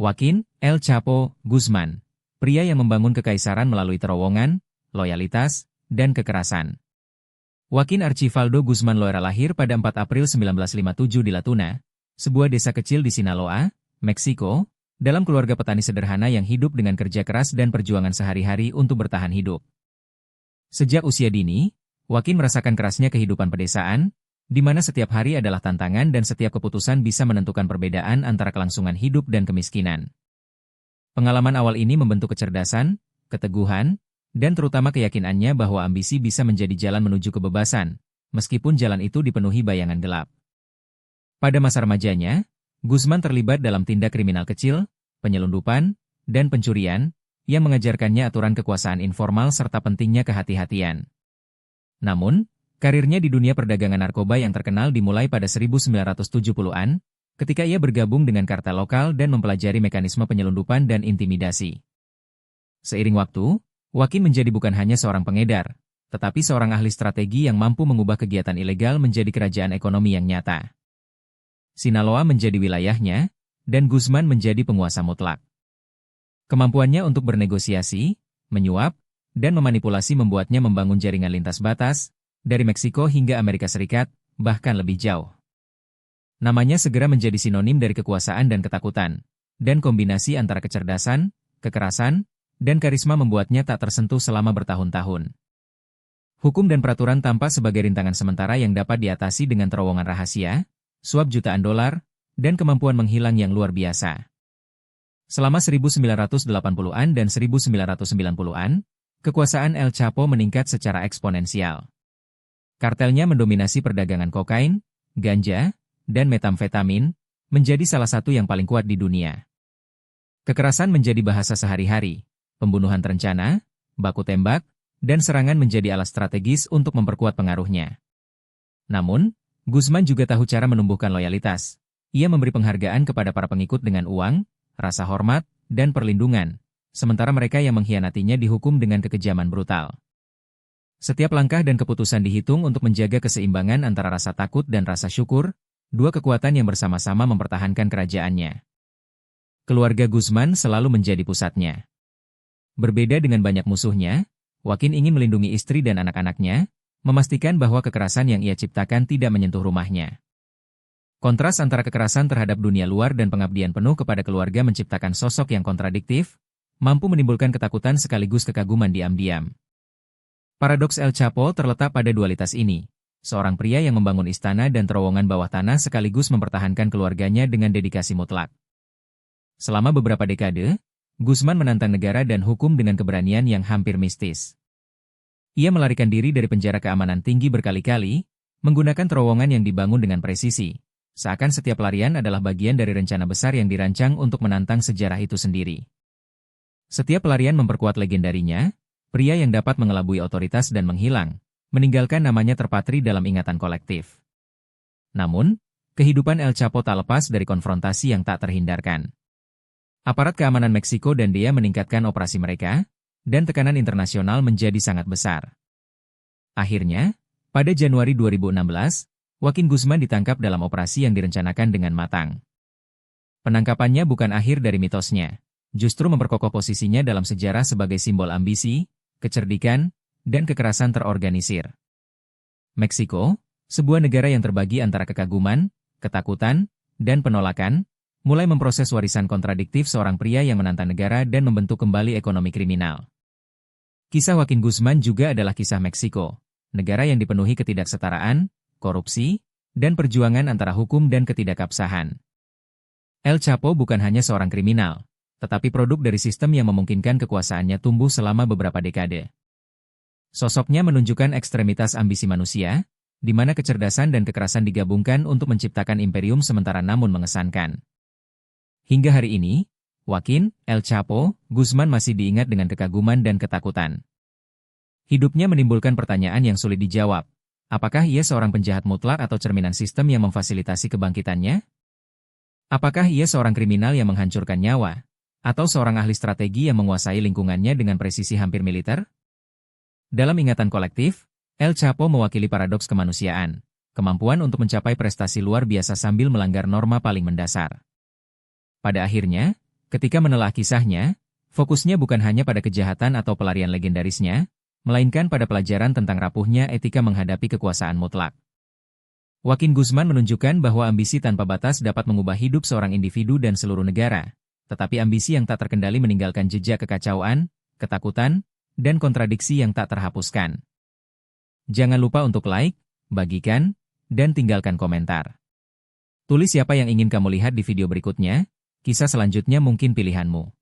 Joaquín El Chapo Guzman, pria yang membangun kekaisaran melalui terowongan, loyalitas, dan kekerasan. Joaquín Archibaldo Guzman Loera lahir pada 4 April 1957 di La Tuna, sebuah desa kecil di Sinaloa, Meksiko, dalam keluarga petani sederhana yang hidup dengan kerja keras dan perjuangan sehari-hari untuk bertahan hidup. Sejak usia dini, Joaquín merasakan kerasnya kehidupan pedesaan, di mana setiap hari adalah tantangan dan setiap keputusan bisa menentukan perbedaan antara kelangsungan hidup dan kemiskinan. Pengalaman awal ini membentuk kecerdasan, keteguhan, dan terutama keyakinannya bahwa ambisi bisa menjadi jalan menuju kebebasan, meskipun jalan itu dipenuhi bayangan gelap. Pada masa remajanya, Guzman terlibat dalam tindak kriminal kecil, penyelundupan, dan pencurian, yang mengajarkannya aturan kekuasaan informal serta pentingnya kehati-hatian. Namun, karirnya di dunia perdagangan narkoba yang terkenal dimulai pada 1970-an, ketika ia bergabung dengan kartel lokal dan mempelajari mekanisme penyelundupan dan intimidasi. Seiring waktu, Joaquín menjadi bukan hanya seorang pengedar, tetapi seorang ahli strategi yang mampu mengubah kegiatan ilegal menjadi kerajaan ekonomi yang nyata. Sinaloa menjadi wilayahnya, dan Guzman menjadi penguasa mutlak. Kemampuannya untuk bernegosiasi, menyuap, dan memanipulasi membuatnya membangun jaringan lintas batas, dari Meksiko hingga Amerika Serikat, bahkan lebih jauh. Namanya segera menjadi sinonim dari kekuasaan dan ketakutan, dan kombinasi antara kecerdasan, kekerasan, dan karisma membuatnya tak tersentuh selama bertahun-tahun. Hukum dan peraturan tampak sebagai rintangan sementara yang dapat diatasi dengan terowongan rahasia, suap jutaan dolar, dan kemampuan menghilang yang luar biasa. Selama 1980-an dan 1990-an, kekuasaan El Chapo meningkat secara eksponensial. Kartelnya mendominasi perdagangan kokain, ganja, dan metamfetamin, menjadi salah satu yang paling kuat di dunia. Kekerasan menjadi bahasa sehari-hari, pembunuhan terencana, baku tembak, dan serangan menjadi alat strategis untuk memperkuat pengaruhnya. Namun, Guzman juga tahu cara menumbuhkan loyalitas. Ia memberi penghargaan kepada para pengikut dengan uang, rasa hormat, dan perlindungan, sementara mereka yang mengkhianatinya dihukum dengan kekejaman brutal. Setiap langkah dan keputusan dihitung untuk menjaga keseimbangan antara rasa takut dan rasa syukur, dua kekuatan yang bersama-sama mempertahankan kerajaannya. Keluarga Guzman selalu menjadi pusatnya. Berbeda dengan banyak musuhnya, Joaquín ingin melindungi istri dan anak-anaknya, memastikan bahwa kekerasan yang ia ciptakan tidak menyentuh rumahnya. Kontras antara kekerasan terhadap dunia luar dan pengabdian penuh kepada keluarga menciptakan sosok yang kontradiktif, mampu menimbulkan ketakutan sekaligus kekaguman diam-diam. Paradoks El Chapo terletak pada dualitas ini. Seorang pria yang membangun istana dan terowongan bawah tanah sekaligus mempertahankan keluarganya dengan dedikasi mutlak. Selama beberapa dekade, Guzman menantang negara dan hukum dengan keberanian yang hampir mistis. Ia melarikan diri dari penjara keamanan tinggi berkali-kali, menggunakan terowongan yang dibangun dengan presisi, seakan setiap pelarian adalah bagian dari rencana besar yang dirancang untuk menantang sejarah itu sendiri. Setiap pelarian memperkuat legendarinya, pria yang dapat mengelabui otoritas dan menghilang, meninggalkan namanya terpatri dalam ingatan kolektif. Namun, kehidupan El Chapo tak lepas dari konfrontasi yang tak terhindarkan. Aparat keamanan Meksiko dan dia meningkatkan operasi mereka, dan tekanan internasional menjadi sangat besar. Akhirnya, pada Januari 2016, Joaquín Guzman ditangkap dalam operasi yang direncanakan dengan matang. Penangkapannya bukan akhir dari mitosnya, justru memperkokoh posisinya dalam sejarah sebagai simbol ambisi, kecerdikan, dan kekerasan terorganisir. Meksiko, sebuah negara yang terbagi antara kekaguman, ketakutan, dan penolakan, mulai memproses warisan kontradiktif seorang pria yang menantang negara dan membentuk kembali ekonomi kriminal. Kisah Joaquín Guzman juga adalah kisah Meksiko, negara yang dipenuhi ketidaksetaraan, korupsi, dan perjuangan antara hukum dan ketidakabsahan. El Chapo bukan hanya seorang kriminal, tetapi produk dari sistem yang memungkinkan kekuasaannya tumbuh selama beberapa dekade. Sosoknya menunjukkan ekstremitas ambisi manusia, di mana kecerdasan dan kekerasan digabungkan untuk menciptakan imperium sementara namun mengesankan. Hingga hari ini, Joaquín El Chapo Guzman masih diingat dengan kekaguman dan ketakutan. Hidupnya menimbulkan pertanyaan yang sulit dijawab. Apakah ia seorang penjahat mutlak atau cerminan sistem yang memfasilitasi kebangkitannya? Apakah ia seorang kriminal yang menghancurkan nyawa? Atau seorang ahli strategi yang menguasai lingkungannya dengan presisi hampir militer? Dalam ingatan kolektif, El Chapo mewakili paradoks kemanusiaan, kemampuan untuk mencapai prestasi luar biasa sambil melanggar norma paling mendasar. Pada akhirnya, Ketika menelah kisahnya, fokusnya bukan hanya pada kejahatan atau pelarian legendarisnya, melainkan pada pelajaran tentang rapuhnya etika menghadapi kekuasaan mutlak. Joaquin Guzman menunjukkan bahwa ambisi tanpa batas dapat mengubah hidup seorang individu dan seluruh negara, tetapi ambisi yang tak terkendali meninggalkan jejak kekacauan, ketakutan, dan kontradiksi yang tak terhapuskan. Jangan lupa untuk like, bagikan, dan tinggalkan komentar. Tulis siapa yang ingin kamu lihat di video berikutnya, kisah selanjutnya mungkin pilihanmu.